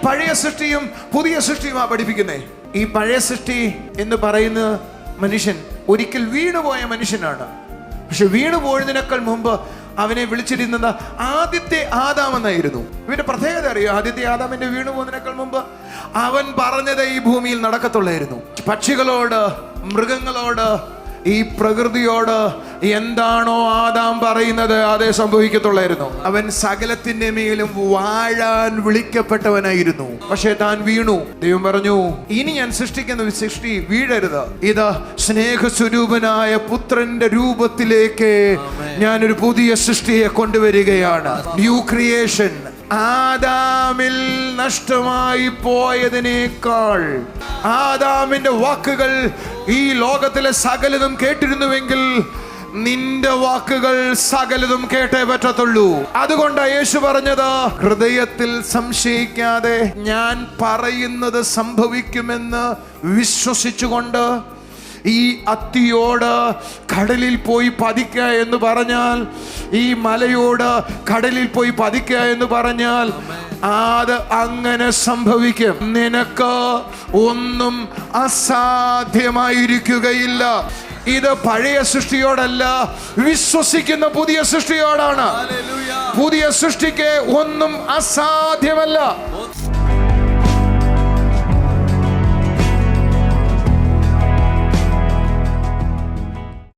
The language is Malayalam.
പഴയ സൃഷ്ടിയും പുതിയ സൃഷ്ടിയുമാ പഠിപ്പിക്കുന്നേ. ഈ പഴയ സൃഷ്ടി എന്ന് പറയുന്ന മനുഷ്യൻ ഒരിക്കൽ വീണുപോയ മനുഷ്യനാണ്. പക്ഷെ വീണുപോയതിനേക്കാൾ മുമ്പ് അവനെ വിളിച്ചിരുന്നത് ആദ്യത്തെ ആദാം എന്നായിരുന്നു. ഇവന്റെ പ്രത്യേകത അറിയോ? ആദ്യത്തെ ആദാമിന്റെ വീണു പോകുന്നതിനേക്കാൾ മുമ്പ് അവൻ പറഞ്ഞത് ഈ ഭൂമിയിൽ നടക്കത്തുള്ളായിരുന്നു. പക്ഷികളോട്, മൃഗങ്ങളോട്, ഈ പ്രകൃതിയോട് എന്താണോ ആദാം പറയുന്നത് അതേ സംഭവിക്കത്തുള്ളായിരുന്നു. അവൻ സകലത്തിന്റെ മേലും വാഴാൻ വിളിക്കപ്പെട്ടവനായിരുന്നു. പക്ഷെ താൻ വീണു. ദൈവം പറഞ്ഞു, ഇനി ഞാൻ സൃഷ്ടിക്കുന്ന സൃഷ്ടി വീഴരുത്. ഇത് സ്നേഹസ്വരൂപനായ പുത്രന്റെ രൂപത്തിലേക്ക് ഞാനൊരു പുതിയ സൃഷ്ടിയെ കൊണ്ടുവരികയാണ്. New creation. ആദാമിൽ നഷ്ടമായി പോയതിനേക്കാൾ ആദാമിന്റെ വാക്കുകൾ ഈ ലോകത്തിലെ സകലതും കേട്ടിരുന്നുവെങ്കിൽ നിന്റെ വാക്കുകൾ സകലതും കേട്ടേ പറ്റത്തുള്ളൂ. അതുകൊണ്ടാണ് യേശു പറഞ്ഞത്, ഹൃദയത്തിൽ സംശയിക്കാതെ ഞാൻ പറയുന്നത് സംഭവിക്കുമെന്ന് വിശ്വസിച്ചുകൊണ്ട് ഈ അത്തിയോട് കടലിൽ പോയി പതിക്കുക എന്ന് പറഞ്ഞാൽ, ഈ മലയോട് കടലിൽ പോയി പതിക്കുക എന്ന് പറഞ്ഞാൽ അത് അങ്ങനെ സംഭവിക്കും. നിനക്ക് ഒന്നും അസാധ്യമായിരിക്കുകയില്ല. ഇത് പഴയ സൃഷ്ടിയോടല്ല, വിശ്വസിക്കുന്ന പുതിയ സൃഷ്ടിയോടാണ്. പുതിയ സൃഷ്ടിക്ക് ഒന്നും അസാധ്യമല്ല.